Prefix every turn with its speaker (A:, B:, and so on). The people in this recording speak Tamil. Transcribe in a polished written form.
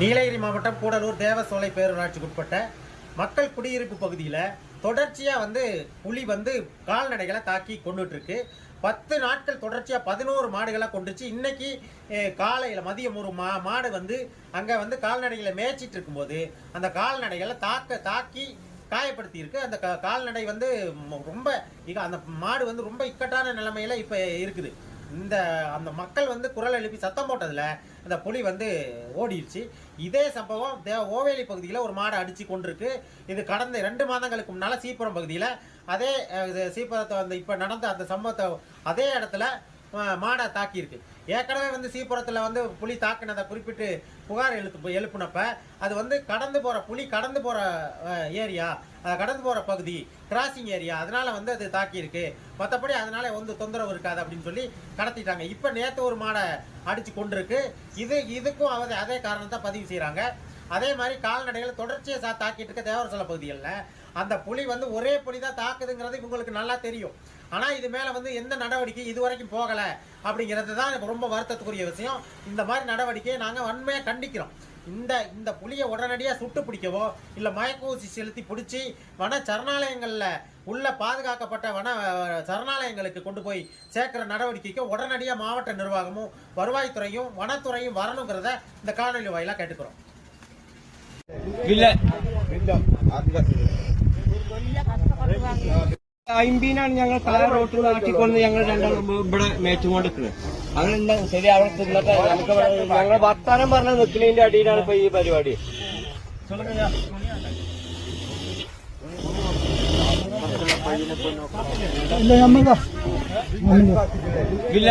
A: நீலகிரி மாவட்டம் கூடலூர் தேவசோலை பேரூராட்சிக்குட்பட்ட மக்கள் குடியிருப்பு பகுதியில் தொடர்ச்சியாக புலி கால்நடைகளை தாக்கி கொண்டுட்டு இருக்கு. 10 நாட்கள் தொடர்ச்சியாக 11 மாடுகளை கொண்டுச்சு. இன்னைக்கு காலையில் மதியம் ஒரு மாடு அங்கே கால்நடைகளை மேய்ச்சிட்டு இருக்கும்போது அந்த கால்நடைகளை தாக்கி காயப்படுத்தி இருக்கு. அந்த கால்நடை ரொம்ப அந்த மாடு ரொம்ப இக்கட்டான நிலைமையில இப்போ இருக்குது. அந்த மக்கள் குரல் எழுப்பி சத்தம் போட்டதுல அந்த புலி ஓடிடுச்சு. இதே சம்பவம் ஓவேலி பகுதியில் ஒரு மாடை அடிச்சு கொண்டிருக்கு. இது கடந்த 2 மாதங்களுக்கு முன்னால சீப்புரம் பகுதியில் அதே சீப்புரத்தை இப்போ நடந்த அந்த சம்பவத்தை அதே இடத்துல மாடை தாக்கியிருக்கு. ஏற்கனவே சீப்புரத்தில் புலி தாக்குனதை குறிப்பிட்டு புகார் எழுப்புனப்ப அது கடந்து போகிற புலி கடந்து போகிற ஏரியா, கடந்து போகிற பகுதி, கிராசிங் ஏரியா, அதனால அது தாக்கியிருக்கு, மற்றபடி அதனால தொந்தரவு இருக்காது அப்படின்னு சொல்லி கடத்திட்டாங்க. இப்போ நேற்று ஒரு மாடை அடித்து கொண்டிருக்கு. இதுக்கும் அதே காரணத்தை பதிவு செய்கிறாங்க. அதே மாதிரி கால்நடைகள் தொடர்ச்சியை தாக்கிட்டு இருக்க தேவரசல பகுதிகளில் அந்த புலி ஒரே புலி தான் தாக்குதுங்கிறது உங்களுக்கு நல்லா தெரியும். ஆனால் இது மேலே எந்த நடவடிக்கை இதுவரைக்கும் போகலை அப்படிங்கிறது தான் ரொம்ப வருத்தத்துக்குரிய விஷயம். இந்த மாதிரி நடவடிக்கையை நாங்கள் வன்மையாக கண்டிக்கிறோம். இந்த புலியை உடனடியாக சுட்டு பிடிக்கவோ இல்லை மயக்கூசி செலுத்தி பிடிச்சி வன சரணாலயங்களில் உள்ள பாதுகாக்கப்பட்ட வன சரணாலயங்களுக்கு கொண்டு போய் சேர்க்கிற நடவடிக்கைக்கு உடனடியாக மாவட்ட நிர்வாகமும் வருவாய்த்துறையும் வனத்துறையும் வரணுங்கிறத இந்த காணொலி வாயிலாக கேட்டுக்கிறோம்.
B: അയിമ്പീനാണ് ഞങ്ങൾ പല റോട്ടിൽ ആക്കിക്കൊണ്ട് ഞങ്ങൾ രണ്ടാളും ഇവിടെ മേച്ചുകൊണ്ടിരിക്കുന്നത്. അങ്ങനെ ശരി അവിടെ തിന്നിട്ട് നമുക്ക് ഞങ്ങൾ വർത്താനം പറഞ്ഞ നിൽക്കുന്നതിന്റെ അടിയിലാണ് ഇപ്പൊ ഈ പരിപാടി. ഇല്ല